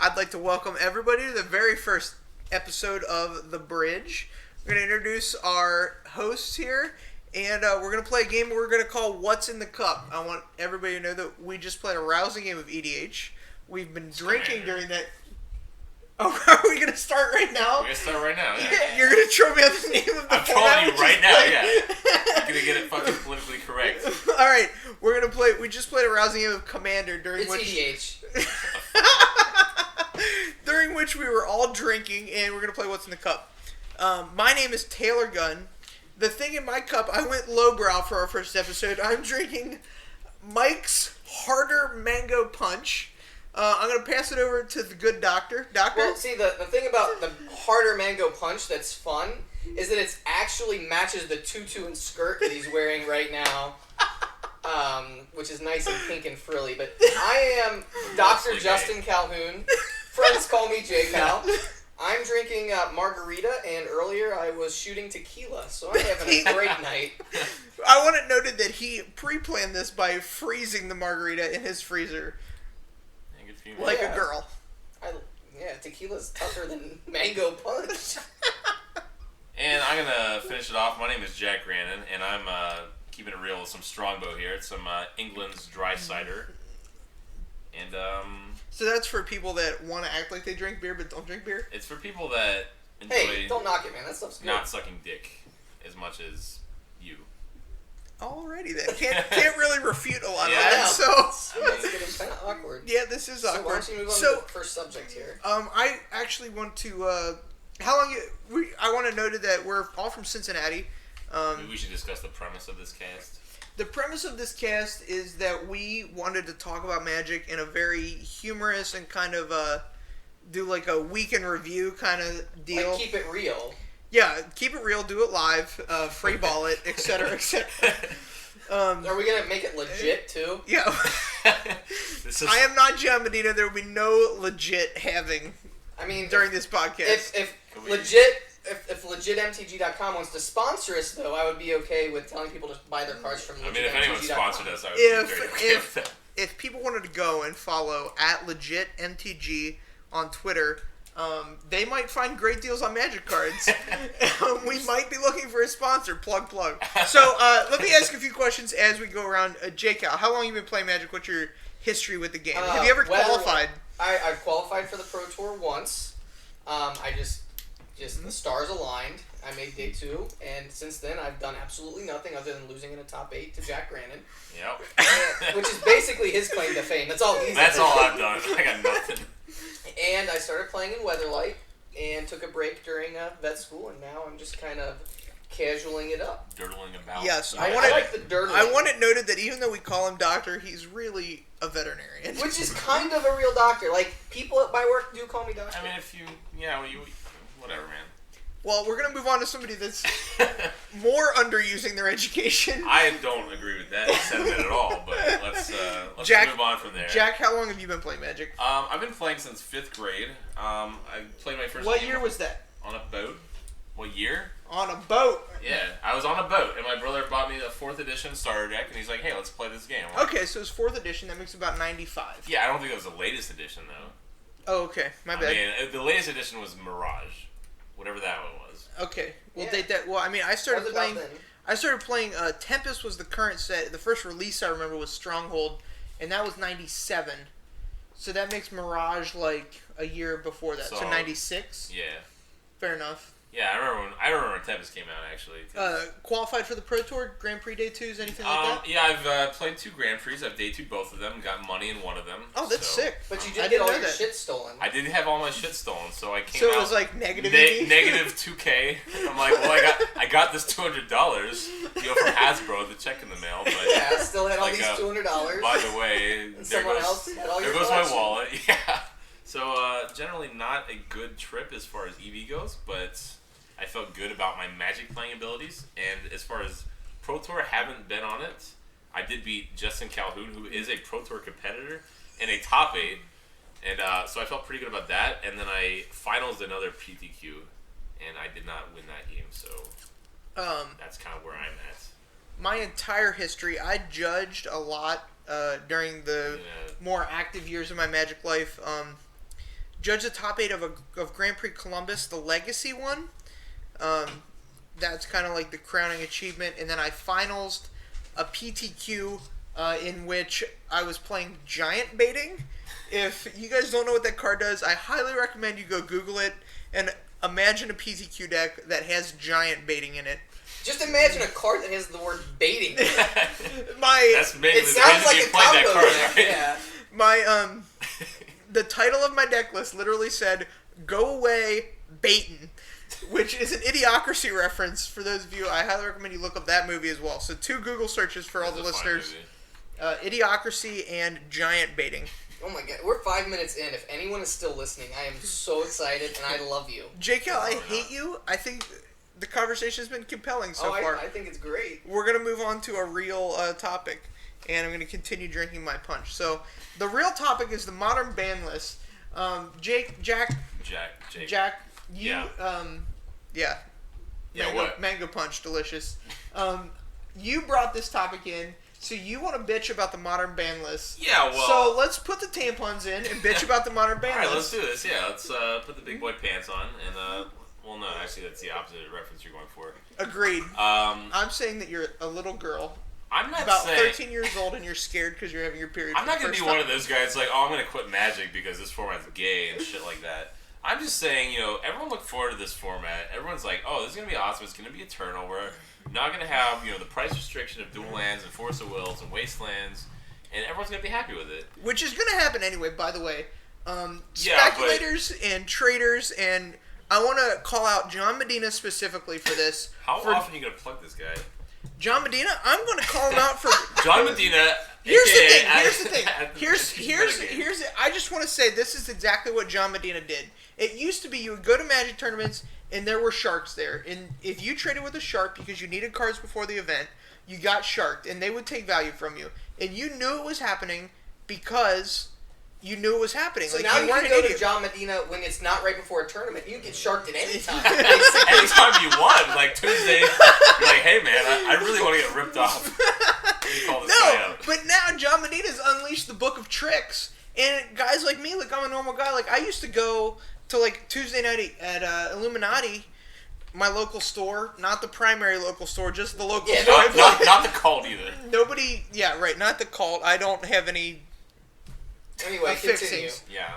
I'd like to welcome everybody to the very first episode of The Bridge. We're going to introduce our hosts here, and we're going to play a game we're going to call What's in the Cup. I want everybody to know that we just played a rousing game of EDH. We've been drinking during that... Oh, are we going to start right now? We're going to start right now, yeah. You're going to throw me out the name of the I'm trolling you right now, yeah. You're going to get it fucking politically correct. Alright, we're going to play... We just played a rousing game of Commander during which... EDH. During which we were all drinking, and we're going to play What's in the Cup. My name is Taylor Gunn. The thing in my cup, I went lowbrow for our first episode. I'm drinking Mike's Harder Mango Punch. I'm going to pass it over to the good doctor. Doctor? Well, see, the thing about the Harder Mango Punch that's fun is that it actually matches the tutu and skirt that he's wearing right now, which is nice and pink and frilly. But I am Dr. Justin Calhoun. Friends call me J-Cal. I'm drinking margarita, and earlier I was shooting tequila, so I'm having a great night. I want it noted that he pre-planned this by freezing the margarita in his freezer. Like a girl. Tequila's tougher than mango punch. And I'm going to finish it off. My name is Jack Grannon, and I'm keeping it real with some Strongbow here. It's some England's dry cider. And, So that's for people that want to act like they drink beer but don't drink beer? It's for people that enjoy... Hey, don't knock it, man. That stuff's good. Not sucking dick as much as you. Alrighty then. Can't really refute a lot of Yeah. that, so... That's getting kind of awkward. Yeah, this is awkward. So why don't you move on to the first subject here? I actually want to, I want to note that we're all from Cincinnati. Maybe we should discuss the premise of this cast. The premise of this cast is that we wanted to talk about Magic in a very humorous and kind of, do like a week in review kind of deal. Like, keep it real. Yeah, keep it real, do it live, free ball it, etc., etc. Are we going to make it legit, too? Yeah. I am not John Medina. There will be no legit having during this podcast. If legitmtg.com wants to sponsor us, though, I would be okay with telling people to buy their cards from legitmtg.com. If anyone sponsored us, I would be very okay with that. If people wanted to go and follow @legitmtg on Twitter, they might find great deals on Magic cards. We might be looking for a sponsor. Plug. So let me ask a few questions as we go around. J-Cal, how long have you been playing Magic? What's your history with the game? Have you ever qualified? I've qualified for the Pro Tour once. I just the stars aligned. I made day 2, and since then I've done absolutely nothing other than losing in a top 8 to Jack Grannon. Yep. Which is basically his claim to fame. That's all he's That's all I've done. I got nothing. And I started playing in Weatherlight and took a break during vet school, and now I'm just kind of casualing it up. Dirtling about. Yes, I like the dirtling. I want it noted that even though we call him doctor, he's really a veterinarian. Which is kind of a real doctor. Like, people at my work do call me doctor. I mean, whatever, man. Well, we're going to move on to somebody that's more underusing their education. I don't agree with that sentiment at all, but let's move on from there. Jack, how long have you been playing Magic? I've been playing since 5th grade. I played my first What game year was that? On a boat. What year? On a boat? Yeah, I was on a boat, and my brother bought me a 4th edition starter deck, and he's like, hey, let's play this game. Like, okay, so it's 4th edition. That makes about 95. Yeah, I don't think it was the latest edition, though. Oh, okay. My bad. I mean, the latest edition was Mirage. Whatever that one was. Okay. We'll Yeah. date that. Well, I mean, I started playing... then? I started playing... Tempest was the current set. The first release I remember was Stronghold, and that was 97. So that makes Mirage like a year before that. So 96? Yeah. Fair enough. Yeah, I remember when Tempest came out, actually. Qualified for the Pro Tour, Grand Prix Day 2s, anything like that? Yeah, I've played 2 Grand Prix. I've day 2 both of them, got money in one of them. Oh, that's sick. But you did get all your shit stolen. I didn't have all my shit stolen, so I came So out... it was like negative negative 2K. I'm like, well, I got this $200 from Hasbro, the check in the mail, but... Yeah, I still had all these $200. By the way, there goes my wallet. Yeah. So, generally not a good trip as far as EV goes, but... I felt good about my Magic playing abilities, and as far as Pro Tour, haven't been on it. I did beat Justin Calhoun, who is a Pro Tour competitor, in a top 8, and so I felt pretty good about that. And then I finals another PTQ, and I did not win that game, so that's kind of where I'm at. My entire history, I judged a lot during the more active years of my Magic life. judge the top 8 of Grand Prix Columbus, the Legacy one. That's kind of like the crowning achievement. And then I finalsed a PTQ in which I was playing giant baiting. If you guys don't know what that card does, I highly recommend you go Google it and imagine a PTQ deck that has giant baiting in it. Just imagine a card that has the word baiting. That's basically it sounds like a combo card, deck. right? Yeah. My the title of my deck list literally said "Go away, baitin'," which is an Idiocracy reference. For those of you, I highly recommend you look up that movie as well. So 2 Google searches for all the listeners: Idiocracy and giant baiting. Oh my god, we're 5 minutes in. If anyone is still listening, I am so excited and I love you. JK, I hate you. I think the conversation has been compelling so far. I think it's great. We're going to move on to a real topic, and I'm going to continue drinking my punch. So, the real topic is the modern ban list. Jack, you, mango punch, delicious. You brought this topic in, so you want to bitch about the modern ban list. Yeah, well. So, let's put the tampons in and bitch about the modern ban list. Alright, let's do this. Yeah, let's put the big boy pants on and, well, no, actually, that's the opposite reference you're going for. Agreed. I'm saying that you're a little girl. I'm not about saying... 13 years old and you're scared because you're having your period. I'm not going to be one of those guys like, oh, I'm going to quit Magic because this format's gay and shit like that. I'm just saying, everyone look forward to this format. Everyone's like, oh, this is going to be awesome. It's going to be eternal. We're not going to have, the price restriction of dual lands and Force of Wills and Wastelands, and everyone's going to be happy with it. Which is going to happen anyway, by the way. Speculators and traders, and I want to call out John Medina specifically for this. How often are you going to plug this guy? John Medina, I'm going to call him out for... John Medina... Here's the thing. I just want to say this is exactly what John Medina did. It used to be you would go to Magic tournaments and there were sharks there. And if you traded with a shark because you needed cards before the event, you got sharked and they would take value from you. And you knew it was happening because you knew it was happening. So like, now you can go to John Medina when it's not right before a tournament. You can get sharked at any time. Anytime you want. Like Tuesday, you're like, hey man, I really want to get ripped off. Call this guy out. But now John Medina's unleashed the book of tricks. And guys like me, like I'm a normal guy, like I used to go to like Tuesday night at Illuminati, my local store, not the primary local store, just the local store. Not the cult either. Nobody, yeah, right, not the cult. I don't have any Anyway, continue. Yeah.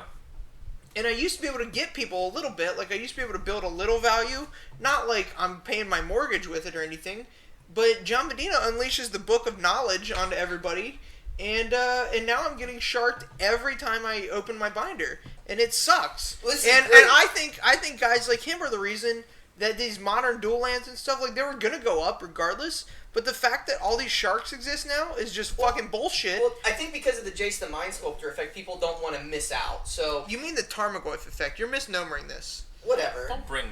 And I used to be able to get people a little bit, like I used to be able to build a little value, not like I'm paying my mortgage with it or anything, but John Medina unleashes the book of knowledge onto everybody, and now I'm getting sharked every time I open my binder, and it sucks. And I think guys like him are the reason that these modern dual lands and stuff, like they were gonna go up regardless. But the fact that all these sharks exist now is just fucking bullshit. Well, I think because of the Jace the Mind Sculptor effect, people don't want to miss out. So you mean the Tarmogoyf effect? You're misnomering this. Whatever. Don't bring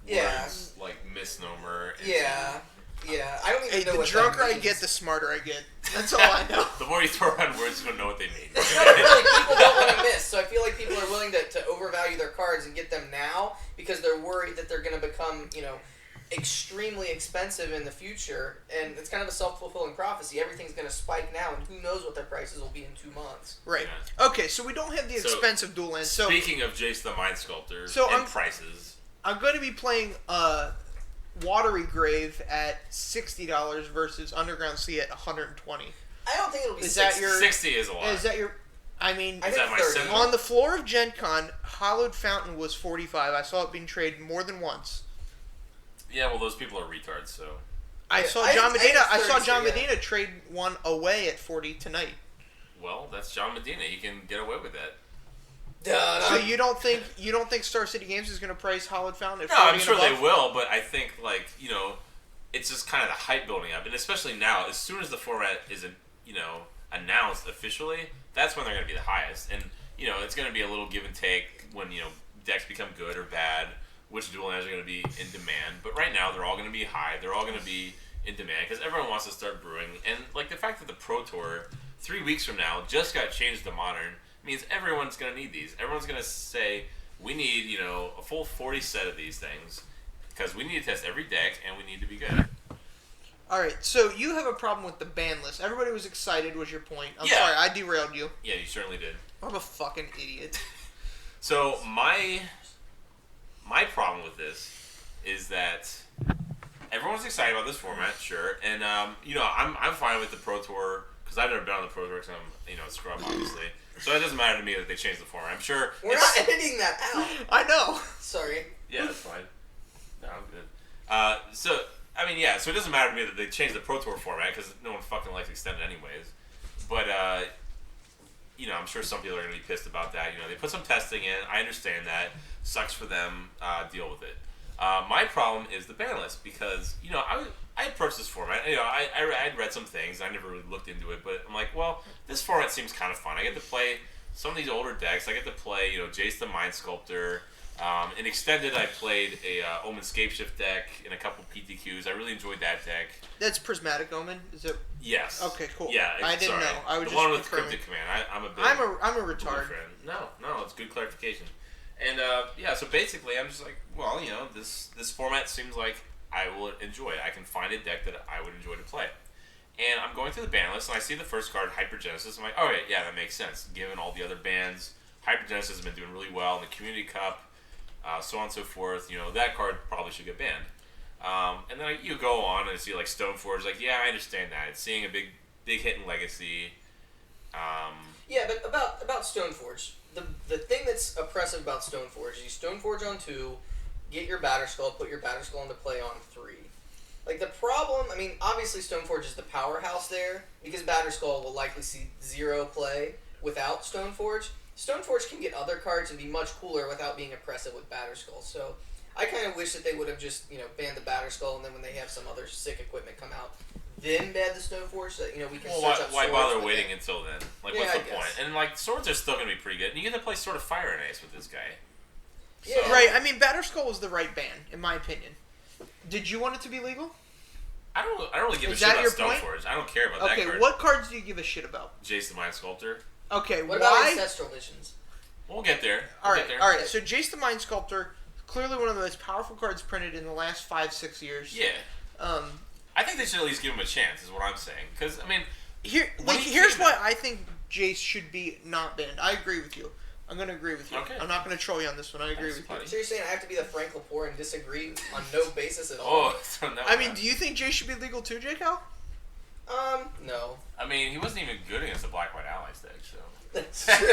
words like misnomer. Yeah. I don't even know what that means. The drunker I get, the smarter I get. That's all I know. The more you throw around words, you don't know what they mean. No, but really, people don't want to miss. So I feel like people are willing to overvalue their cards and get them now because they're worried that they're going to become, extremely expensive in the future, and it's kind of a self-fulfilling prophecy. Everything's going to spike now, and who knows what their prices will be in 2 months. Right. Yeah. Okay, so we don't have the expensive dual lands. So, speaking of Jace the Mind Sculptor prices, I'm going to be playing Watery Grave at $60 versus Underground Sea at $120. I don't think it'll be 60 is a lot. Is that your... I mean, I think 30. On the floor of Gen Con, Hollowed Fountain was $45. I saw it being traded more than once. Yeah, well, those people are retards, so... I saw John Medina trade one away at 40 tonight. Well, that's John Medina. He can get away with that. So you don't think Star City Games is going to price Hollowed Fountain at 40? No, I'm sure they will, but I think, it's just kind of the hype building up. And especially now, as soon as the format is, announced officially, that's when they're going to be the highest. And, it's going to be a little give and take when, decks become good or bad, which dual lands are going to be in demand. But right now, they're all going to be high. They're all going to be in demand because everyone wants to start brewing. And, the fact that the Pro Tour, 3 weeks from now, just got changed to Modern means everyone's going to need these. Everyone's going to say, we need, a full 40 set of these things because we need to test every deck and we need to be good. All right, so you have a problem with the ban list. Everybody was excited was your point. I'm sorry, I derailed you. Yeah, you certainly did. I'm a fucking idiot. So my problem with this is that everyone's excited about this format, sure, and I'm fine with the Pro Tour because I've never been on the Pro Tour because I'm a scrub, obviously. So it doesn't matter to me that they changed the format. I'm sure We're not editing that out. I know. Sorry. Yeah, that's fine. No, I'm good. So it doesn't matter to me that they changed the Pro Tour format because no one fucking likes extended anyways. But I'm sure some people are gonna be pissed about that. They put some testing in. I understand that. Sucks for them. Deal with it. My problem is the ban list because I approached this format. I'd read some things. I never really looked into it, but I'm like, well, this format seems kind of fun. I get to play some of these older decks. I get to play, Jace the Mind Sculptor. In Extended, I played a Omen Scapeshift deck and a couple PTQs. I really enjoyed that deck. That's Prismatic Omen, is it? Yes. Okay, cool. Yeah, I didn't know. I was the just one with confirming. Cryptic Command. I'm a big. I'm a retard. Fan. No, it's good clarification. And so basically, I'm just like, well, this format seems like I will enjoy it. I can find a deck that I would enjoy to play. And I'm going through the ban list, and I see the first card, Hypergenesis. I'm like, all right, yeah, that makes sense. Given all the other bans, Hypergenesis has been doing really well in the Community Cup, so on and so forth. That card probably should get banned. And then you go on and see like Stoneforge. Like, yeah, I understand that. It's seeing a big hit in Legacy. Yeah, but about Stoneforge, the thing that's oppressive about Stoneforge is you Stoneforge on 2, get your Batterskull, put your Batterskull into play on 3. Like, the problem, obviously Stoneforge is the powerhouse there, because Batterskull will likely see 0 play without Stoneforge. Stoneforge can get other cards and be much cooler without being oppressive with Batterskull, so I kind of wish that they would have just, banned the Batterskull, and then when they have some other sick equipment come out, then ban the Stoneforge, so that, we can search up why swords bother with waiting it. until then? Like, Yeah, what's the I guess. point? And, like, swords are still going to be pretty good. And you get to play Sword of Fire and Ace with this guy. Yeah. Right, Batterskull was the right ban, in my opinion. Did you want it to be legal? I don't really give a Is shit that about your point? Stoneforge. I don't care about that Okay, card. what cards do you give a shit about? Jace the Mind Sculptor. Okay, What about why? Ancestral Visions? We'll get there. Alright, so Jace the Mind Sculptor, clearly one of the most powerful cards printed in the last 5-6 years. Yeah. I think they should at least give him a chance, is what I'm saying. Because, here's why I think Jace should be not banned. I agree with you. I'm going to agree with you. Okay. I'm not going to troll you on this one. I agree That's with funny. you. So you're saying I have to be the Frank Lepore and disagree on no basis at all? Oh, so no. Do you think Jace should be legal too, J. Cal? No. He wasn't even good against the Black-White Allies deck, so... That's true.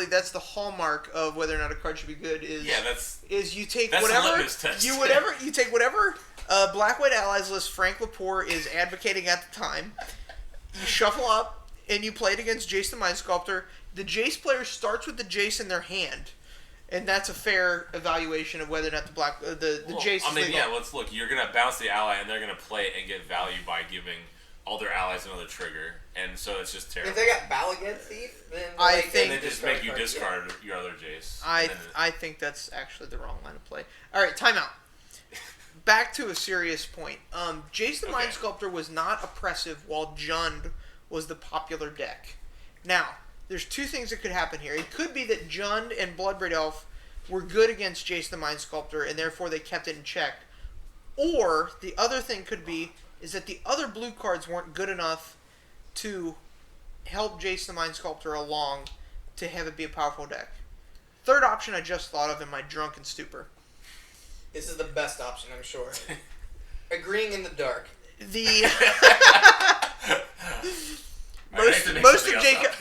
That's the hallmark of whether or not a card should be good is you take that's whatever the litmus test. you take whatever Black-White Allies list Frank Lepore is advocating at the time, you shuffle up and you play it against Jace the Mind Sculptor. The Jace player starts with the Jace in their hand, and that's a fair evaluation of whether or not the Jace is legal. Let's look. You're gonna bounce the ally, and they're gonna play it and get value by giving all their allies another trigger, and so it's just terrible. If they got Balagant Thief, then I think- and they just make you discard your other Jace. I think that's actually the wrong line of play. All right, timeout. Back to a serious point. Jace the Mind Sculptor was not oppressive while Jund was the popular deck. Now, there's two things that could happen here. It could be that Jund and Bloodbraid Elf were good against Jace the Mind Sculptor, and therefore they kept it in check. Or, the other thing could be, is that the other blue cards weren't good enough to help Jace the Mind Sculptor along to have it be a powerful deck. Third option I just thought of in my drunken stupor. This is the best option, I'm sure. Agreeing in the dark.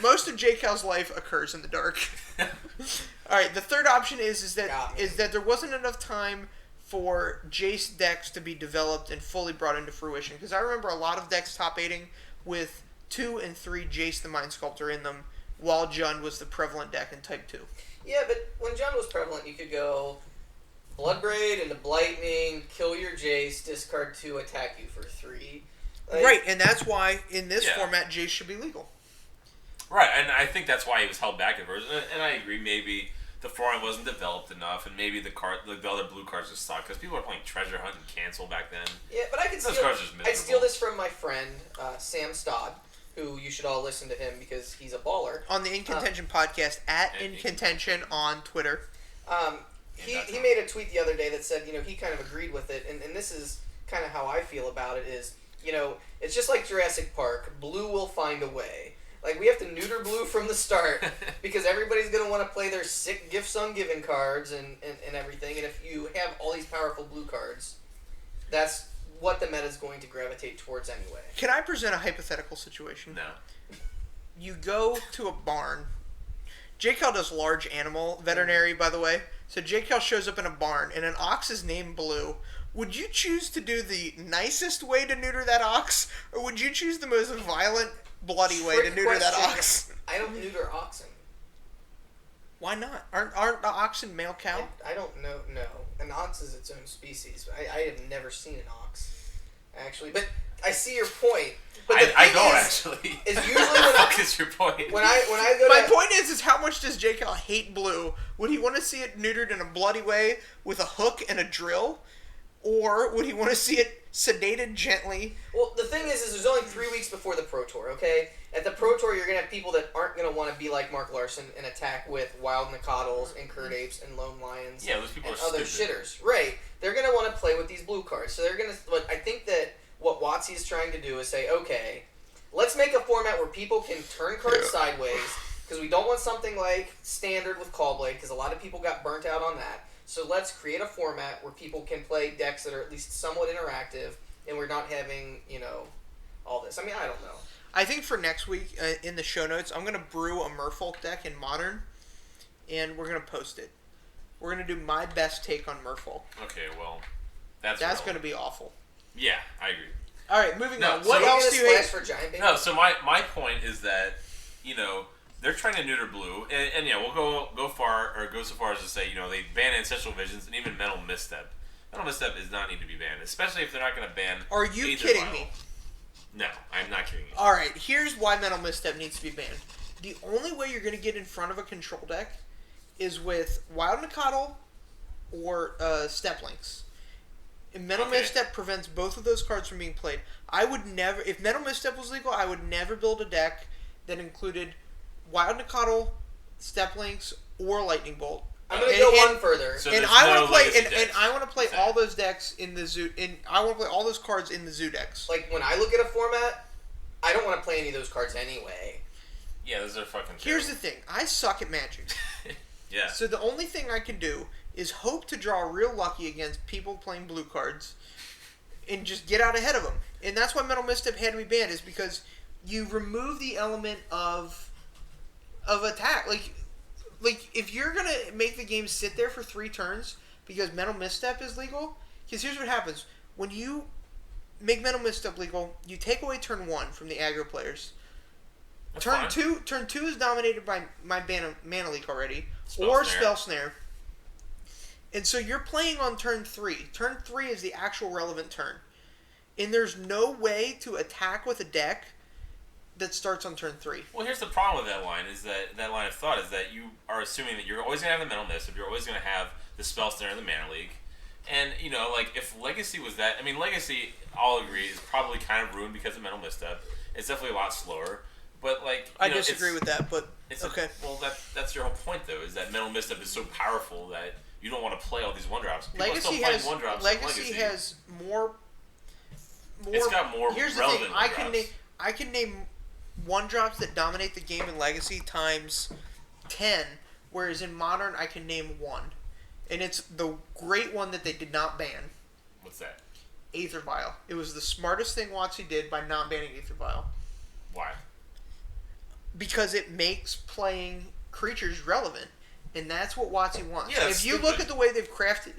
Most of J. Cal's life occurs in the dark. All right, the third option is that there wasn't enough time for Jace decks to be developed and fully brought into fruition. Because I remember a lot of decks top 8ing with 2 and 3 Jace the Mind Sculptor in them, while Jund was the prevalent deck in Type 2. Yeah, but when Jund was prevalent, you could go Bloodbraid into Blightning, kill your Jace, discard 2, attack you for 3. Right, and that's why in this format Jace should be legal. Right, and I think that's why he was held back at first. And I agree, maybe the format wasn't developed enough, and maybe the other blue cards just suck because people were playing Treasure Hunt and Cancel back then. Yeah, but Those cards are just miserable. I'd steal this from my friend Sam Stodd, who you should all listen to him because he's a baller. On the In Contention podcast, at In Contention on Twitter. He made a tweet the other day that said, he kind of agreed with it, and this is kind of how I feel about it is, it's just like Jurassic Park. Blue will find a way. Like, we have to neuter blue from the start because everybody's going to want to play their sick Gifts Ungiven cards and everything. And if you have all these powerful blue cards, that's what the meta is going to gravitate towards anyway. Can I present a hypothetical situation? No. You go to a barn. JCal does large animal veterinary, by the way. So JCal shows up in a barn, and an ox is named Blue. Would you choose to do the nicest way to neuter that ox, or would you choose the most violent, bloody way to neuter that ox? I don't neuter oxen. Why not? Aren't the oxen male cow? I don't know. No, an ox is its own species. I have never seen an ox, actually. But I see your point. But I don't actually. Is usually what is your point? When I go My point is how much does JCal hate Blue? Would he want to see it neutered in a bloody way with a hook and a drill? Or would he want to see it sedated gently? Well, the thing is there's only 3 weeks before the Pro Tour, okay? At the Pro Tour, you're going to have people that aren't going to want to be like Mark Larson and attack with Wild Nicoddles and Curd Apes and Lone Lions those people and are other stupid. shitters. Right. They're going to want to play with these blue cards. So they're going to... But I think that what WotC is trying to do is say, okay, let's make a format where people can turn cards sideways, because we don't want something like Standard with Callblade, because a lot of people got burnt out on that. So let's create a format where people can play decks that are at least somewhat interactive, and we're not having, all this. I mean, I don't know. I think for next week, in the show notes, I'm going to brew a Merfolk deck in Modern, and we're going to post it. We're going to do my best take on Merfolk. Okay, well, that's going to be awful. Yeah, I agree. All right, moving on. So What else do you hate? for Giant Baby? No, so my point is that, they're trying to neuter blue, and yeah, we'll go so far as to say, they ban Ancestral Visions and even Mental Misstep. Mental Misstep does not need to be banned, especially if they're not going to ban. Are you Aether kidding Vial. me? No, I'm not kidding you. All right, here's why Mental Misstep needs to be banned. The only way you're going to get in front of a control deck is with Wild Nicoddle or Step Links. And Mental Misstep prevents both of those cards from being played. I would never, if Mental Misstep was legal, I would never build a deck that included Wild Nicoddle, Step Links, or Lightning Bolt. I'm going to go one further. So And I want to play, legacy and decks. I want to play all those decks in the zoo. And I want to play all those cards in the zoo decks. Like, when I look at a format, I don't want to play any of those cards anyway. Yeah, those are fucking terrible. Here's the thing: I suck at Magic. Yeah. So the only thing I can do is hope to draw real lucky against people playing blue cards, and just get out ahead of them. And that's why Mental Misstep had to be banned, is because you remove the element of attack. Like if you're gonna make the game sit there for 3 turns because Mental Misstep is legal, because here's what happens: when you make Mental Misstep legal, you take away turn 1 from the aggro players. That's Turn two is dominated by my Mana Leak already, Spell Snare. Spell Snare. And so you're playing on turn 3. Turn 3 is the actual relevant turn. And there's no way to attack with a deck that starts on turn 3. Well, here's the problem with that line, is that line of thought is that you are assuming that you're always going to have the Mental Misstep, you're always going to have the Spell Snare and the Mana Leak. And, if Legacy was that... I mean, Legacy, I'll agree, is probably kind of ruined because of Mental Misstep. It's definitely a lot slower. But, I disagree with that, but okay. That's your whole point, though, is that Mental Misstep is so powerful that you don't want to play all these 1-drops. Legacy has more... It's got more Here's the relevant thing: 1-drops. I can name 1-drops that dominate the game in Legacy times 10, whereas in Modern I can name 1, and it's the great one that they did not ban. What's that? Aether Vial. It was the smartest thing WotC did by not banning Aether Vial. Why? Because it makes playing creatures relevant, and that's what WotC wants. Yeah, if you look at the way they've crafted...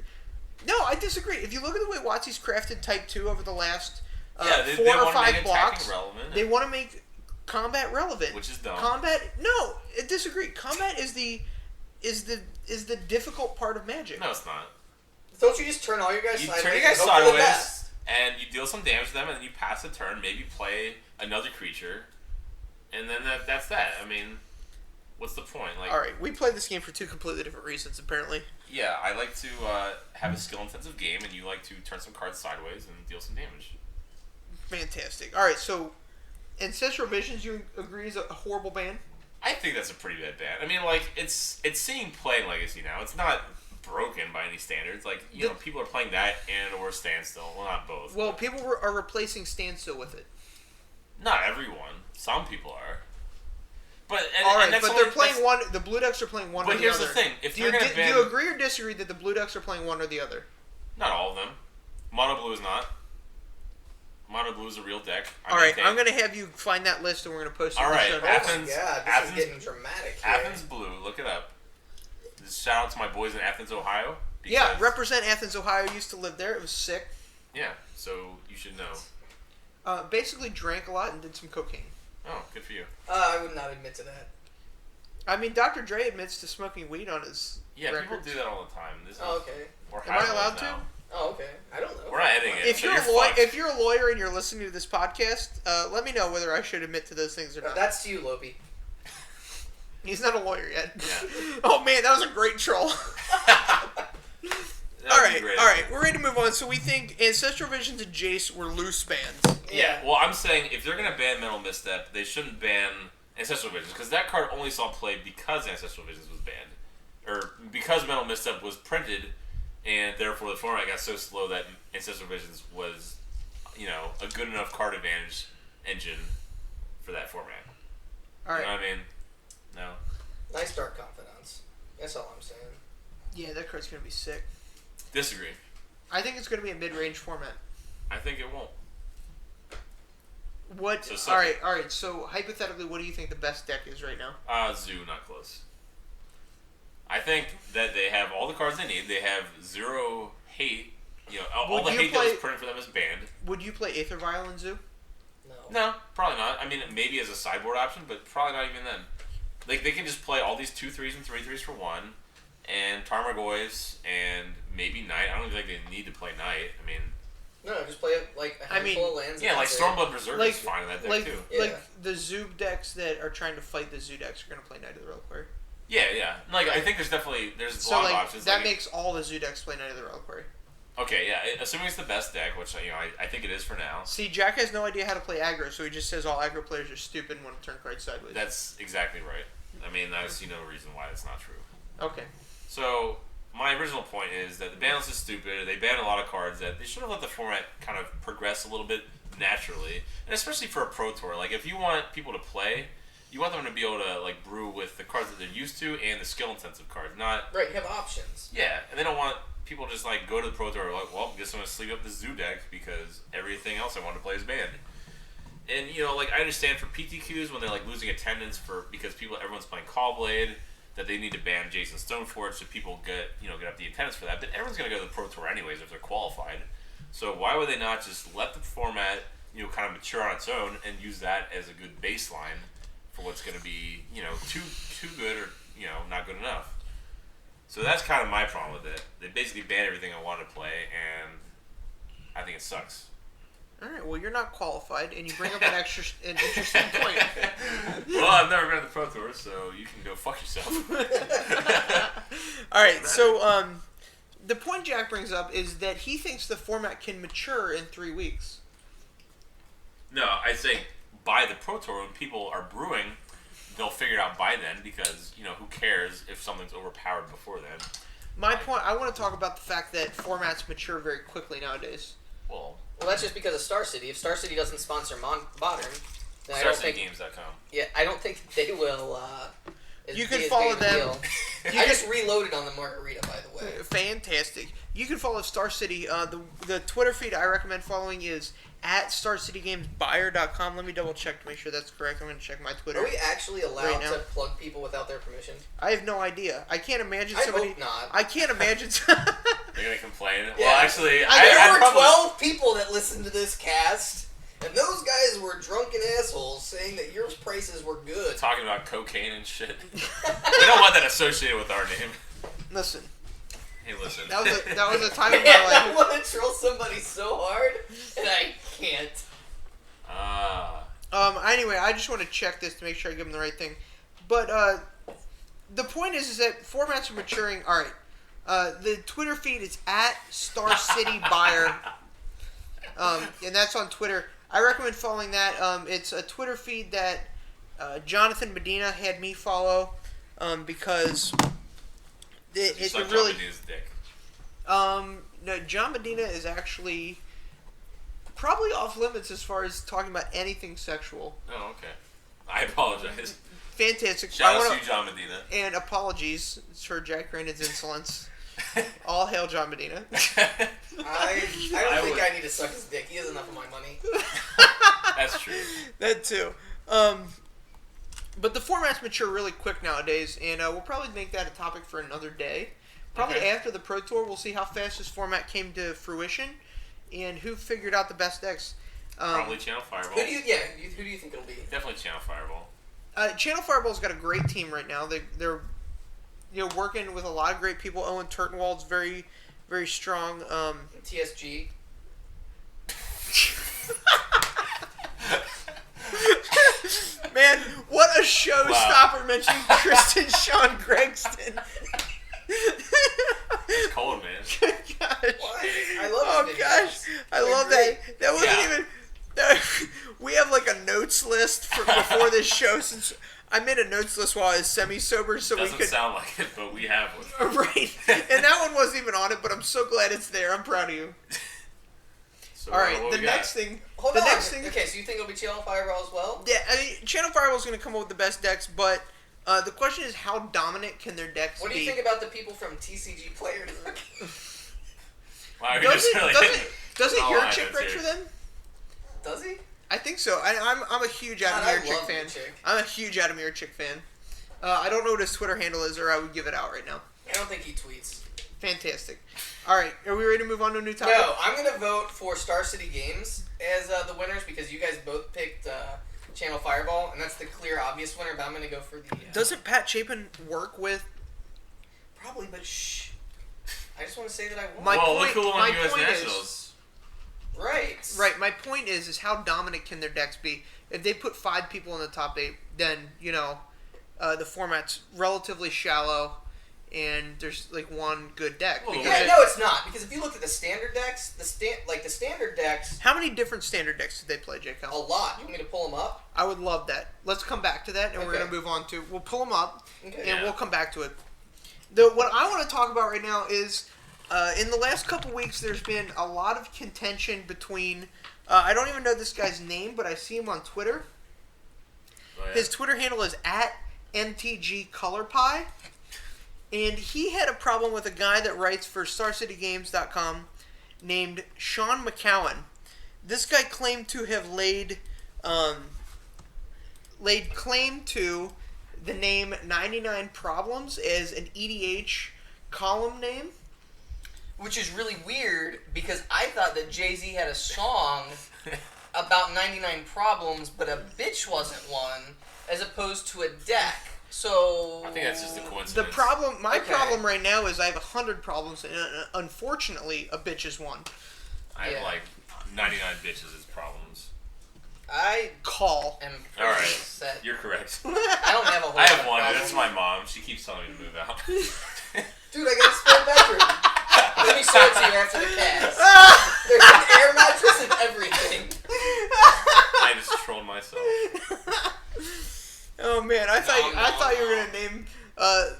No, I disagree. If you look at the way WotC's crafted Type 2 over the last 4 or 5 blocks, they want to make combat relevant. Which is dumb. No, I disagree. Combat is the difficult part of Magic. No, it's not. Don't you just turn all your guys You sideways? turn your guys and hope for the sideways, best? and you deal some damage to them, and then you pass a turn, maybe play another creature, and then that's that. I mean, what's the point? All right, we played this game for 2 completely different reasons, apparently. Yeah, I like to have a skill-intensive game, and you like to turn some cards sideways and deal some damage. Fantastic. All right, so Ancestral Visions, you agree, is a horrible ban? I think that's a pretty bad ban. I mean, it's seeing play in Legacy now. It's not broken by any standards. People are playing that or Standstill. Well, not both. Well, people are replacing Standstill with it. Not everyone. Some people are. All right, that's but only, they're playing one. The Blue Decks are playing one or the other. But here's the thing: if do they're going to ban, do you agree or disagree that the Blue Decks are playing one or the other? Not all of them. Mono Blue is not. Mono Blue is a real deck. All right, I'm going to have you find that list and we're going to post it. All right, Athens. Oh my God, this is getting dramatic here. Athens Blue. Look it up. Just shout out to my boys in Athens, Ohio. Yeah, represent Athens, Ohio. Used to live there. It was sick. Yeah, so you should know. Basically drank a lot and did some cocaine. Oh, good for you. I would not admit to that. I mean, Dr. Dre admits to smoking weed on his records. People do that all the time. Okay. Am I allowed to? Oh, okay. I don't know. We're not editing it. If you're a lawyer and you're listening to this podcast, let me know whether I should admit to those things or not. That's to you, Lopi. He's not a lawyer yet. Yeah. Oh man, that was a great troll. All right, we're ready to move on. So we think Ancestral Visions and Jace were loose bans. Yeah, well, I'm saying if they're going to ban Mental Misstep, they shouldn't ban Ancestral Visions, because that card only saw play because Ancestral Visions was banned. Or because Mental Misstep was printed, and therefore the format got so slow that Ancestral Visions was, a good enough card advantage engine for that format. All right. You know what I mean? No? Nice Dark Confidence. That's all I'm saying. Yeah, that card's going to be sick. Disagree. I think it's going to be a mid-range format. I think it won't. What? So all right. So hypothetically, what do you think the best deck is right now? Zoo, not close. I think that they have all the cards they need. They have zero hate. All the hate that was printed for them is banned. Would you play Aether Vial in Zoo? No, probably not. I mean, maybe as a sideboard option, but probably not even then. Like, they can just play all these 2/3s and 3/3s for one, and Tarmogoyfs, and maybe Knight. I don't even think they need to play Knight. I mean... No, just play it like a handful of lands. Yeah, like Stormblood Berserker is fine in that deck, too. Yeah. Like, the Zoo decks that are trying to fight the Zoo decks are going to play Knight of the Reliquary. Yeah. Like, I think there's a lot of options. That makes all the Zoo decks play Knight of the Reliquary. Okay, yeah. Assuming it's the best deck, which I think it is for now. See, Jack has no idea how to play aggro, so he just says all aggro players are stupid and want to turn cards sideways. That's exactly right. I mean, I see no reason why that's not true. Okay. So, my original point is that the ban list is stupid. They banned a lot of cards that they should have let the format kind of progress a little bit naturally, and especially for a Pro Tour. Like, if you want people to play, you want them to be able to brew with the cards that they're used to and the skill-intensive cards, not... Right, you have options. Yeah, and they don't want people just go to the Pro Tour well, guess I'm going to sleeve up the Zoo deck because everything else I want to play is banned. And, I understand for PTQs when they're, losing attendance because everyone's playing Callblade, that they need to ban Jason Stoneforge so people get up the attendance for that. But everyone's going to go to the Pro Tour anyways if they're qualified. So why would they not just let the format, kind of mature on its own and use that as a good baseline for what's going to be, too good or, not good enough. So that's kind of my problem with it. They basically banned everything I wanted to play, and I think it sucks. All right, well, you're not qualified, and you bring up an interesting point. Well, I've never been to the Pro Tour, so you can go fuck yourself. All right, so the point Jack brings up is that he thinks the format can mature in 3 weeks. No, I say by the Pro Tour, when people are brewing, they'll figure it out by then because, who cares if something's overpowered before then. My point, I want to talk about the fact that formats mature very quickly nowadays. Well, that's just because of Star City. If Star City doesnent sponsor Modern, then I don't think... StarCityGames.com. Yeah, I don't think they will... you can follow them. I just reloaded on the Margarita, by the way. Fantastic. You can follow Star City. The Twitter feed I recommend following is at StarCityGamesBuyer.com. Let me double check to make sure that's correct. I'm going to check my Twitter. Are we actually allowed to plug people without their permission? I have no idea. I can't imagine somebody... I hope not. I can't imagine... They're going to complain? Yeah. Well, actually... There were 12 people that listened to this cast, and those guys were drunken assholes saying that your prices were good. Talking about cocaine and shit. We don't want that associated with our name. Listen. Hey, listen. That was a time in my Man, life. I want to troll somebody so hard, and I can't. Anyway, I just want to check this to make sure I give them the right thing. But the point is that formats are maturing. All right. The Twitter feed is at StarCityBuyer, and that's on Twitter. I recommend following that. It's a Twitter feed that Jonathan Medina had me follow because it's a really... John Medina's dick. No, John Medina is actually probably off limits as far as talking about anything sexual. Oh, okay. I apologize. fantastic. Shout out to you, John Medina. And apologies for Jack Brandon's insolence. All hail John Medina. I don't think I need to suck his dick. He has enough of my money. That's true. That too. But the formats mature really quick nowadays, and we'll probably make that a topic for another day. Probably after the Pro Tour, we'll see how fast this format came to fruition, and who figured out the best decks. Probably Channel Fireball. Who do you think it'll be? Definitely Channel Fireball. Channel Fireball's got a great team right now. They're working with a lot of great people. Owen Turtenwald's very, very strong. TSG. Man, what a showstopper mentioning Kristen Sean Gregston. It's cold, man. Gosh. What? I love Oh his videos. gosh, I They're love great. that. That wasn't even. We have like a notes list for before this show. Since I made a notes list while I was semi-sober, so Doesn't we could. sound like it, but we have one. Right, and that one wasn't even on it, but I'm so glad it's there. I'm proud of you. So, All right, what the we got? next thing. Hold the on. next thing. Okay, so you think it'll be Channel Fireball as well? Yeah, I mean, Channel Fireball is going to come up with the best decks, but the question is how dominant can their decks be? What do you think about the people from TCG Players? Wow, we just really Doesn't all your right, chick that's write it. for them? Does he? I think so. I'm a huge Adam God, I Chick love fan. Chick. I'm a huge Adam Chick fan. I don't know what his Twitter handle is, or I would give it out right now. I don't think he tweets. Fantastic. All right, are we ready to move on to a new topic? No, I'm going to vote for Star City Games as the winners because you guys both picked Channel Fireball, and that's the clear, obvious winner, but I'm going to go for the... Doesn't Pat Chapin work with... Probably, but shh. I just want to say that I won. Well, look who won my U.S. point is- Nationals. Right. My point is how dominant can their decks be? If they put 5 people in the top 8, then, the format's relatively shallow, and there's, like, one good deck. Well, Because Yeah, no, it's not. Because if you look at the standard decks, the standard decks, how many different standard decks did they play, J. a Cal? lot. You want me to pull them up? I would love that. Let's come back to that, and we're Okay. going to move on to... We'll pull them up, Okay. and Yeah. we'll come back to it. What I want to talk about right now is, in the last couple weeks, there's been a lot of contention between... I don't even know this guy's name, but I see him on Twitter. Oh, yeah. His Twitter handle is @MTGColorPie. And he had a problem with a guy that writes for StarCityGames.com named Sean McCowan. This guy claimed to have laid claim to the name 99 Problems as an EDH column name. Which is really weird because I thought that Jay-Z had a song about 99 problems, but a bitch wasn't one, as opposed to a deck. So I think that's just a coincidence. The problem, my Okay. problem right now is I have 100 problems, and unfortunately, a bitch is one. I have Yeah. like 99 bitches as problems. I Call. am All right, upset. you're correct. I don't have a whole I lot have of one. problems. That's my mom. She keeps telling me to move out. Dude, I got a spare bedroom. Let me show it to you after the cast. There's an air mattress and everything. I just trolled myself. Oh man, I thought you were no. gonna name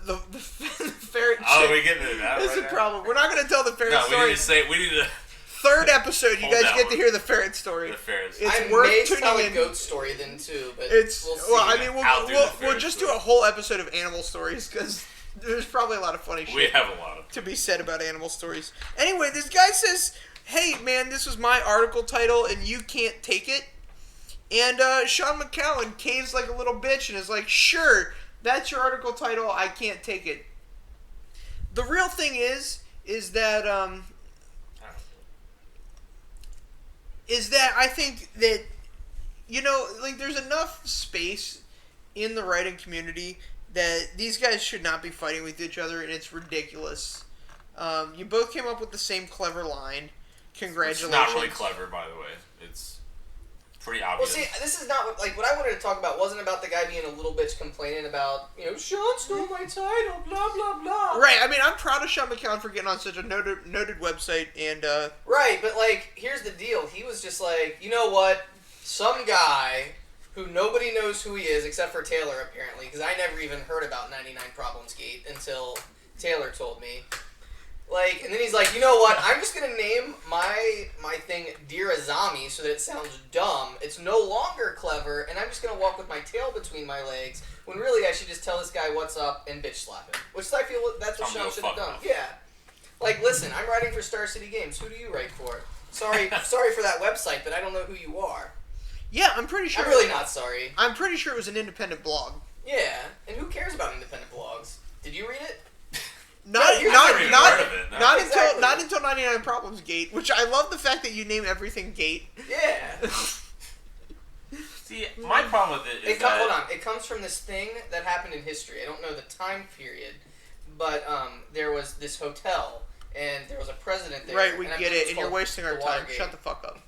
the ferret chick. Oh, we getting into that That's right the now? problem. We're not gonna tell the ferret No, we story. need to say we need to. Third episode, you Hold guys that get one. to hear the ferret story. The ferrets. It's I worth may tuning tell a in. goat story then too, but It's we'll see. well, I mean, I'll do the we'll ferret just do story. a whole episode of animal stories because there's probably a lot of funny We shit have a lot of. to be said about animal stories. Anyway, this guy says, "Hey man, this was my article title and you can't take it." And Sean McCowan caves like a little bitch and is like, "Sure, that's your article title. I can't take it." The real thing is that I think that like there's enough space in the writing community that these guys should not be fighting with each other, and it's ridiculous. You both came up with the same clever line. It's Congratulations. not really clever, by the way. It's pretty Well, obvious. see, this is not what I wanted to talk about. Wasn't about the guy being a little bitch complaining about Sean stole my title, blah blah blah. Right. I mean, I'm proud of Sean McCown for getting on such a noted website, and Right, but like, here's the deal. He was just like, you know what? Some guy who nobody knows who he is except for Taylor apparently, because I never even heard about 99 Problems Gate until Taylor told me. Like, and then he's like, you know what? I'm just gonna name my thing Dear Azami so that it sounds dumb. It's no longer clever, and I'm just gonna walk with my tail between my legs. When really I should just tell this guy what's up and bitch slap him. Which I feel that's what Sean should have done. Yeah. Like, listen, I'm writing for Star City Games. Who do you write for? Sorry for that website, but I don't know who you are. Yeah, I'm pretty sure. I'm really not sorry. I'm pretty sure it was an independent blog. Yeah, and who cares about independent blogs? Did you read it? Not Not until 99 Problems Gate, which I love the fact that you name everything Gate. Yeah. See, my problem with it is hold on. It comes from this thing that happened in history. I don't know the time period, but there was this hotel, and there was a president there. Right, we get it, and you're wasting our time. Shut the fuck up.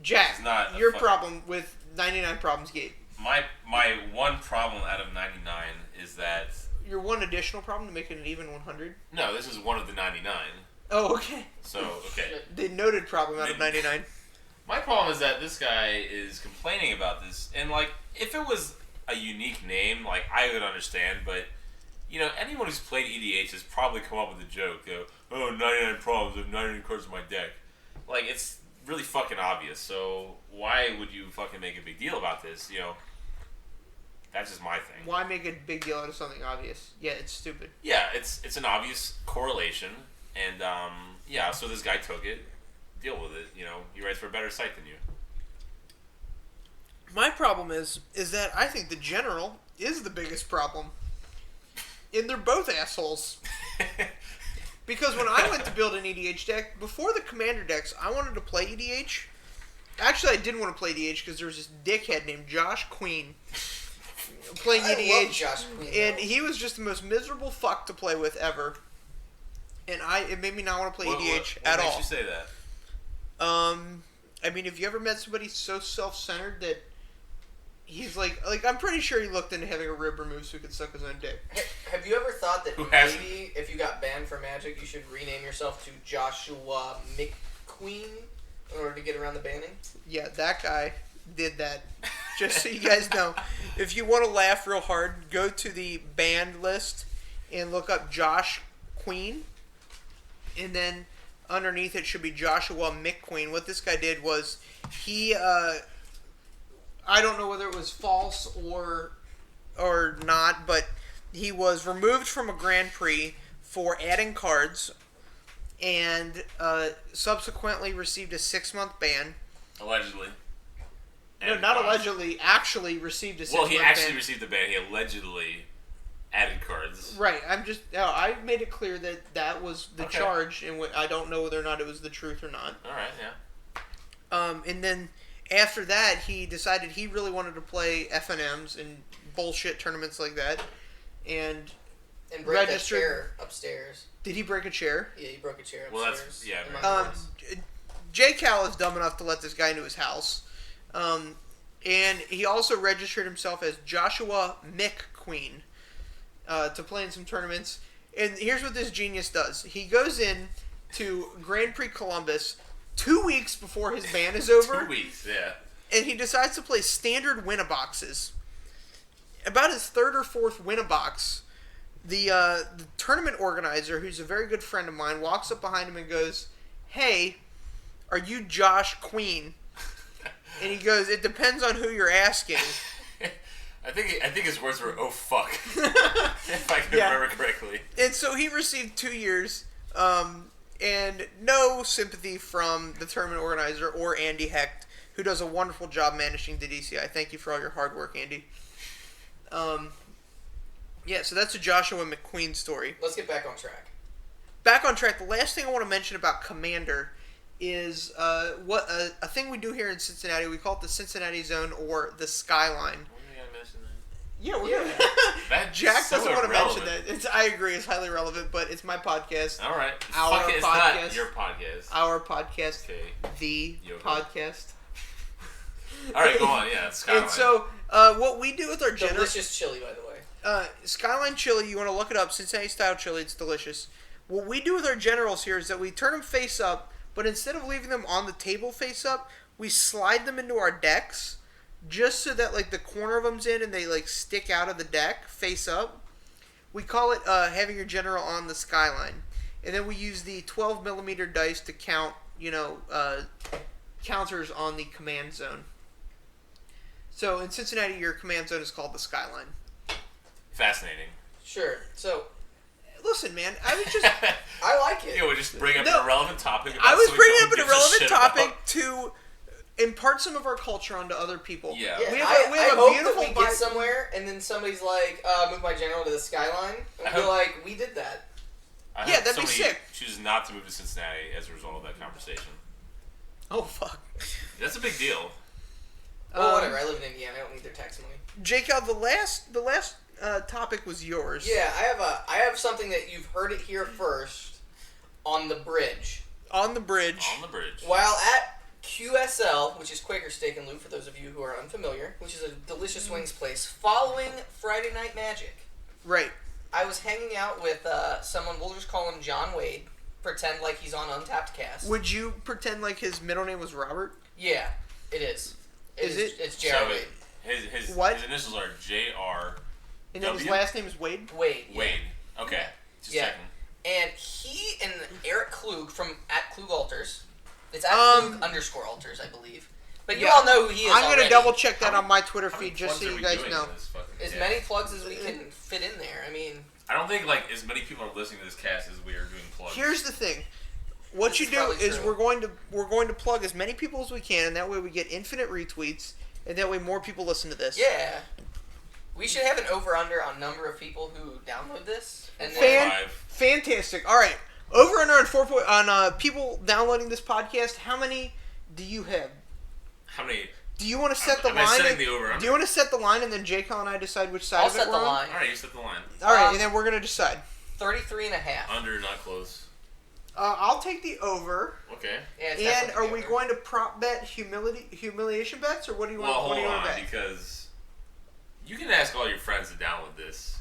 Jack, your problem with 99 Problems Gate. My one problem out of 99 is that... Your one additional problem to make it an even 100? No, this is one of the 99. Oh, okay. So, okay. The noted problem out of 99. My problem is that this guy is complaining about this, and, like, if it was a unique name, like, I would understand, but, you know, anyone who's played EDH has probably come up with a joke, you know, oh, 99 problems, I have 99 cards in my deck. Like, it's really fucking obvious, so why would you fucking make a big deal about this, you know? That's just my thing. Why make a big deal out of something obvious? Yeah, it's stupid. Yeah, it's an obvious correlation, and yeah, so this guy took it, deal with it. You know, he writes for a better site than you. My problem is that I think the general is the biggest problem, and they're both assholes. Because when I went to build an EDH deck, before the commander decks, I wanted to play EDH. Actually, I didn't want to play EDH because there was this dickhead named Josh Queen playing EDH, love Josh Queen, and he was just the most miserable fuck to play with ever. And it made me not want to play EDH at all. What makes you say that? I mean, have you ever met somebody so self-centered that he's like I'm pretty sure he looked into having a rib removed so he could suck his own dick. Have you ever thought that maybe if you got banned from Magic, you should rename yourself to Joshua McQueen in order to get around the banning? Yeah, that guy did that. Just so you guys know, if you want to laugh real hard, go to the banned list and look up Josh Queen, and then underneath it should be Joshua McQueen. What this guy did was he, I don't know whether it was false or not, but he was removed from a Grand Prix for adding cards, and subsequently received a 6-month ban. Allegedly. No, not allegedly. Actually received a 6-month ban. Well, he actually received the ban. He allegedly added cards. Right. I made it clear that was the charge, and I don't know whether or not it was the truth or not. All right. Yeah. And then after that, he decided he really wanted to play FNMs and bullshit tournaments like that, and break that chair upstairs. Did he break a chair? Yeah, he broke a chair upstairs. Well, that's yeah. J. Cal is dumb enough to let this guy into his house. And he also registered himself as Joshua McQueen to play in some tournaments. And here's what this genius does. He goes in to Grand Prix Columbus 2 weeks before his ban is over. 2 weeks, yeah. And he decides to play standard win-a-boxes. About his third or fourth win-a-box, the tournament organizer, who's a very good friend of mine, walks up behind him and goes, "Hey, are you Josh Queen?" And he goes, "It depends on who you're asking." I think his words were, "Oh fuck," if I can remember correctly. And so he received 2 years, and no sympathy from the tournament organizer or Andy Hecht, who does a wonderful job managing the DCI. Thank you for all your hard work, Andy. Yeah, so that's a Joshua McQueen story. Let's get back on track. Back on track. The last thing I want to mention about Commander is a thing we do here in Cincinnati. We call it the Cincinnati Zone or the Skyline. When are you gonna mention that? Yeah, we're gonna. Jack so doesn't want to mention irrelevant. that. I agree, it's highly relevant, but it's my podcast. All right. Our Fuck it, it's podcast. not your podcast. Our podcast. Okay. The Yoga. podcast. All right, go on. Yeah, Skyline. And so, what we do with our delicious chili, by the way. Skyline chili, you want to look it up. Cincinnati style chili, it's delicious. What we do with our generals here is that we turn them face up, but instead of leaving them on the table face up, we slide them into our decks, just so that like the corner of them's in and they like stick out of the deck face up. We call it having your general on the Skyline. and then we use the 12mm dice to count, counters on the command zone. So in Cincinnati, your command zone is called the Skyline. Fascinating. Sure. So, listen, man, I was just... I like it. Yeah, we just bring up an irrelevant topic. I was bringing up an gives a irrelevant shit topic about. to impart some of our culture onto other people. Yeah. Yeah, We have I a hope beautiful that we get somewhere, and then somebody's like, move my general to the Skyline. And we'll be like, we did that. I Yeah, hope that'd be somebody sick. chooses not to move to Cincinnati as a result of that conversation. Oh, fuck. That's a big deal. Well, whatever. I live in Indiana. I don't need their tax money. Jake, the last topic was yours. Yeah, I have something that you've heard it here first on the bridge. On the bridge. On the bridge. While at QSL, which is Quaker Steak and Loot for those of you who are unfamiliar, which is a delicious wings place, following Friday Night Magic, Right. I was hanging out with someone, we'll just call him John Wade, pretend like he's on Untapped Cast. Would you pretend like his middle name was Robert? Yeah, it is. Is it? It's J.R. Wade. His What? His initials are J.R. And then his last name is Wade? Wade. Yeah. Wade. Okay. Just Yeah. checking. And he and Eric Klug from at Klug Alters, it's at Klug _Alters, I believe. But you all know who he is I'm going already. to double check that on my Twitter How many feed just so plugs are you we guys doing know. in this fucking- As yeah. many plugs as we can fit in there. I mean, I don't think as many people are listening to this cast as we are doing plugs. Here's the thing. What This you is do probably is true. we're going to plug as many people as we can, and that way we get infinite retweets, and that way more people listen to this. yeah. We should have an over-under on number of people who download this. And Fantastic. All right. Over under on people downloading this podcast. How many do you have? How many? Do you want to set the Am I line? setting the over-under? Do you want to set the line, and then Jake and I decide which side I'll of it set the we're on? line. All right, you set the line. All right, and then we're gonna decide. 33 and a half. Under, not close. I'll take the over. Okay. Yeah, it's And definitely are we over. going to prop bet humiliation bets, or what do you want? Well, what do hold you want on, to bet? because you can ask all your friends to download this,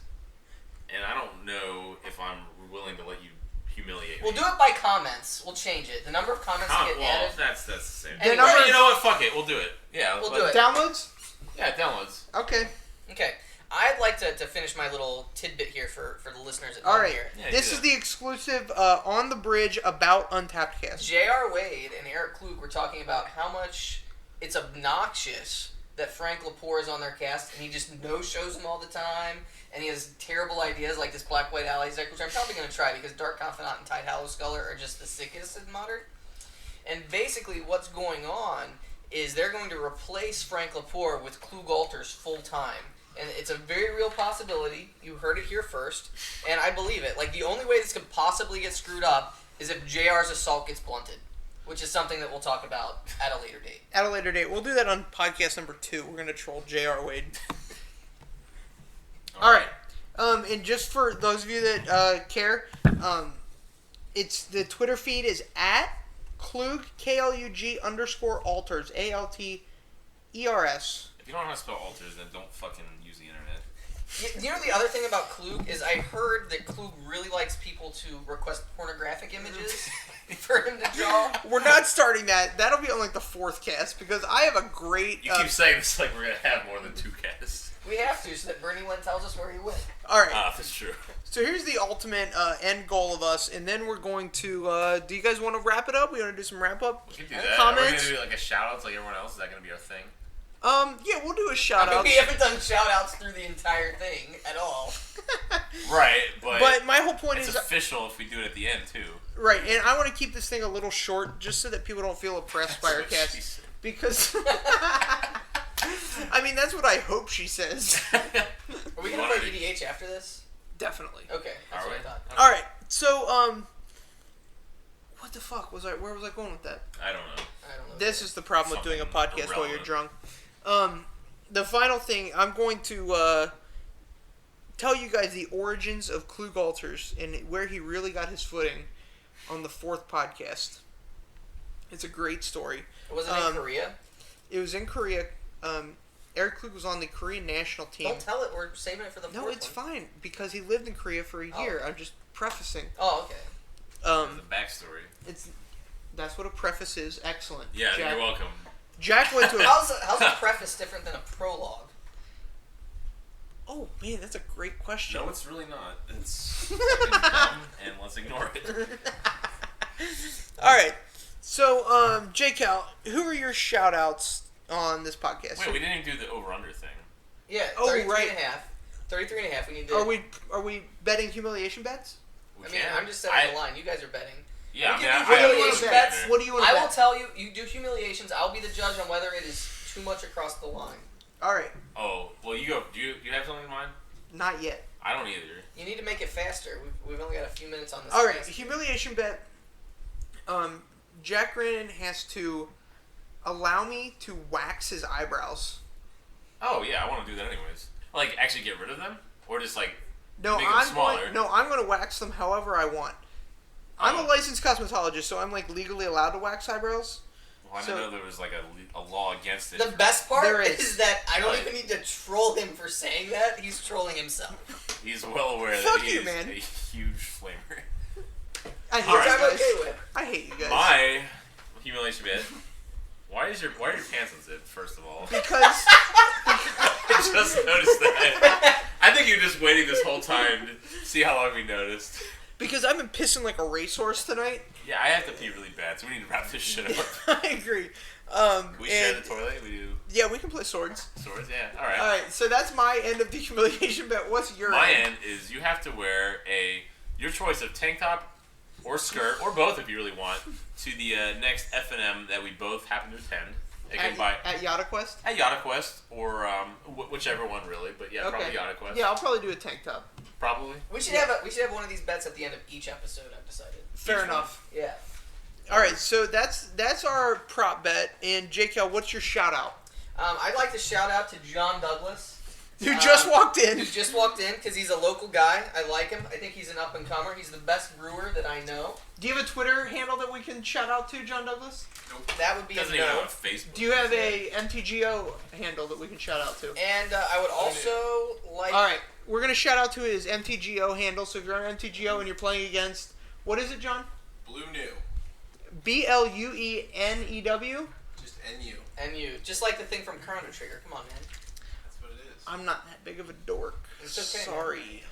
and I don't know if I'm willing to let you humiliate We'll me. do it by comments. We'll change it. The number of comments that get Well, added. that's the same. Anyway. Well, you know what? Fuck it. We'll do it. Yeah. We'll do it. Downloads? Yeah, downloads. Okay. Okay. I'd like to finish my little tidbit here for the listeners at All home right. here. Yeah, This do is that. the exclusive on the bridge about Untapped Cast. J.R. Wade and Eric Klug were talking about how much it's obnoxious that Frank Lepore is on their cast, and he just no-shows them all the time, and he has terrible ideas like this Black White Allies deck, which I'm probably going to try because Dark Confidant and Tide Hallow Sculler are just the sickest in Modern. And basically what's going on is they're going to replace Frank Lepore with Klug Alters full-time. And it's a very real possibility. You heard it here first. And I believe it. Like, the only way this could possibly get screwed up is if JR's assault gets blunted. Which is something that we'll talk about at a later date. At a later date. We'll do that on podcast number 2. We're going to troll J.R. Wade. All right. And just for those of you that care, it's the Twitter feed is at Klug, KLUG _alters, ALTERS. If you don't know how to spell alters, then don't fucking use the internet. You know the other thing about Klug is I heard that Klug really likes people to request pornographic images for him to draw. We're not starting that. That'll be on like the 4th cast because I have a great. You keep saying this like we're gonna have more than 2 casts. We have to so that Bernie Wen tells us where he went. All right. That's true. So here's the ultimate end goal of us, and then we're going to. Do you guys want to wrap it up? We want to do some wrap up. We can do that. Comments. Are we gonna do like a shout out like everyone else? Is that gonna be our thing? Yeah, we'll do a shout I mean, out. we haven't done shout-outs through the entire thing at all. Right, but my whole point it's is official if we do it at the end too. right, and I want to keep this thing a little short, just so that people don't feel oppressed by our That's what she cast. said. Because I mean, that's what I hope she says. Are we going to play EDH after this? Definitely. Okay, that's Are what we? I thought. Okay. All right. So what the fuck was I? Where was I going with that? I don't know. I don't know. This is the problem with doing a Something podcast while you're irrelevant. drunk. The final thing, I'm going to tell you guys the origins of Klug Alters and where he really got his footing on the 4th podcast. It's a great story. Was it in Korea? It was in Korea. Eric Klug was on the Korean national team. Don't tell it. We're saving it for the No, fourth it's one. fine because he lived in Korea for a year. Oh. I'm just prefacing. Oh, okay. The backstory. That's what a preface is. Excellent. Yeah, Jack, you're welcome. Jack went to a... How's a preface different than a prologue? Oh man, that's a great question. No, it's really not. It's fucking dumb, and let's ignore it. All right. So, J-Cal, who are your shout-outs on this podcast? Wait, we didn't even do the over/under thing. Yeah, Oh, 33 right. and a half. 33 and a half. We need to. Are we betting humiliation bets? I'm just setting the line. You guys are betting. Yeah, We I can mean, do humiliation bets. What do you want to I bet? will tell you. You do humiliations. I'll be the judge on whether it is too much across the line. All right. Oh, well, you go. Do you have something in mind? Not yet. I don't either. You need to make it faster. We've only got a few minutes on this. All right. test. Humiliation bet. Jack Grannon has to allow me to wax his eyebrows. Oh yeah, I want to do that anyways. Like, actually get rid of them, or just like No, make them I'm smaller. I'm going to wax them however I want. I'm a Oh. licensed cosmetologist, so I'm like legally allowed to wax eyebrows. Well, I So- didn't know there was like a law against it. The best part There is. is that I don't Right. even need to troll him for saying that. He's trolling himself. He's well aware Fuck that he you, is man. a huge flamer. I hate All Which you right. I'm guys. okay with. I hate you guys. My humiliation bit. Why are your pants unzipped? First of all, Because I just noticed that. I think you're just waiting this whole time to see how long we noticed. I've been pissing like a racehorse tonight. Yeah, I have to pee really bad, so we need to wrap this shit up. I agree. We share the toilet. We do Yeah, we can play swords. swords. Yeah. All right. All right, so that's my end of the humiliation bet. What's your My end? end is you have to wear your choice of tank top or skirt or both if you really want to the next F&M that we both happen to attend. It can buy At Yada Quest? at Yada Quest or whichever one really, but yeah, probably Yada Quest. Yeah, I'll probably do a tank top. Probably. We should have one of these bets at the end of each episode. I've decided. Fair Each enough. Yeah. All right, so that's our prop bet. And JKL, what's your shout out? I'd like to shout out to John Douglas. Who just walked in? Who just walked in because he's a local guy. I like him. I think he's an up and comer. He's the best brewer that I know. Do you have a Twitter handle that we can shout out to, John Douglas? That would be Doesn't a even no. have a Facebook. Do you have a MTGO handle that we can shout out to? And I would also like. All right, we're gonna shout out to his MTGO handle. So if you're on MTGO and you're playing against, what is it, John? Blue New. BLUENEW. Just NU. And you, just like the thing from Chrono Trigger. Come on, man. That's what it is. I'm not that big of a dork. It's okay, Sorry.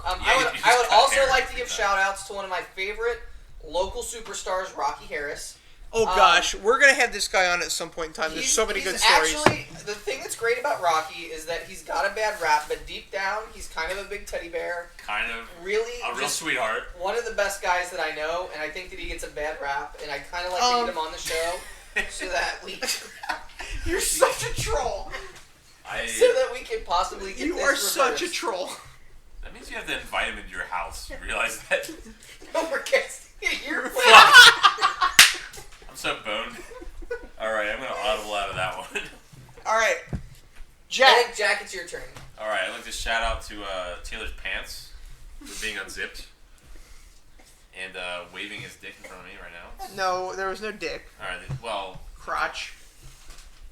Yeah, I you would just cut also hair like to every give time. shout outs to one of my favorite local superstars, Rocky Harris. Oh gosh, we're gonna have this guy on at some point in time. There's so many good stories. Actually, the thing that's great about Rocky is that he's got a bad rap, but deep down, he's kind of a big teddy bear. Kind of Really, a real just sweetheart. one of the best guys that I know, and I think that he gets a bad rap, and I kind of like to get him on the show so that we You're such a troll. so that we can possibly get You this are such a reversed. troll. That means you have to invite him into your house. You realize that? Don't forget your I'm so boned. All right, I'm gonna audible out of that one. All right, I Jack. think, Jack, it's your turn. All right, I'd like to shout out to Taylor's pants for being unzipped and waving his dick in front of me right now. No, there was no dick. All right, well, Crotch.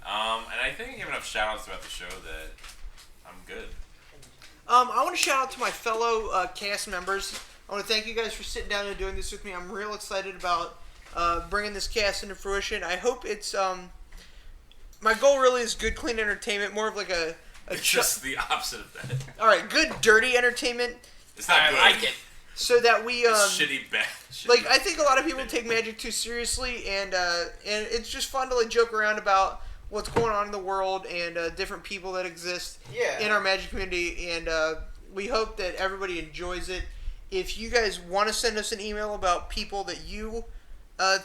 and I think I gave enough shout outs throughout the show that I'm good. I want to shout out to my fellow cast members. I want to thank you guys for sitting down and doing this with me. I'm real excited about bringing this cast into fruition. I hope it's my goal really is good, clean entertainment, more of like a It's just the opposite of that. all right, good, dirty entertainment, It's not good. I like it. so that we It's shitty bad. Shitty. like I think a lot of people take Magic too seriously, and it's just fun to like joke around about what's going on in the world and different people that exist Yeah. in our Magic community, and we hope that everybody enjoys it. If you guys want to send us an email about people that you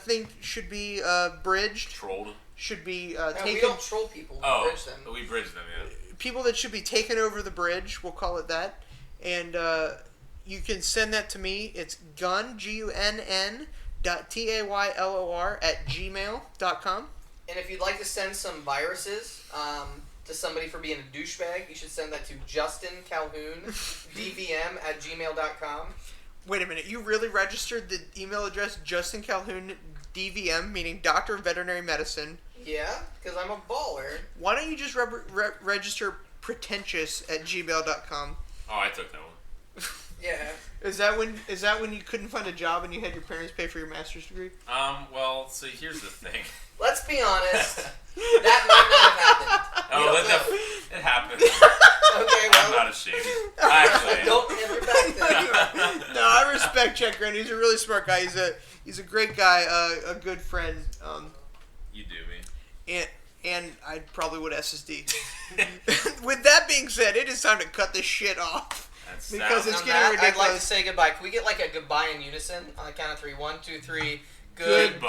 think should be bridged, trolled. should be No, we taken, don't troll people. We Oh, bridge them. we bridged them. Yeah. people that should be taken over the bridge, we'll call it that, and you can send that to me. It's gunn.taylor@gmail.com. And if you'd like to send some viruses to somebody for being a douchebag, you should send that to Justin Calhoun, dvm@gmail.com. Wait a minute, you really registered the email address Justin Calhoun DVM, meaning Doctor of Veterinary Medicine. Yeah, because I'm a baller. Why don't you just register pretentious@gmail.com? Oh, I took that one. Yeah. Is that when you couldn't find a job and you had your parents pay for your master's degree? Well, so here's the thing. Let's be honest. That might not have happened. Oh, We don't know. it happened. Okay, I'm well, not ashamed. Actually, don't ever back down. No, I respect Chet Grant. He's a really smart guy. He's a great guy, a good friend. You do me. And I probably would SSD. With that being said, it is time to cut this shit off. That's Because sad. it's On getting that, ridiculous. I'd like to say goodbye. Can we get like a goodbye in unison on the count of 3? 1, 2, 3. Goodbye.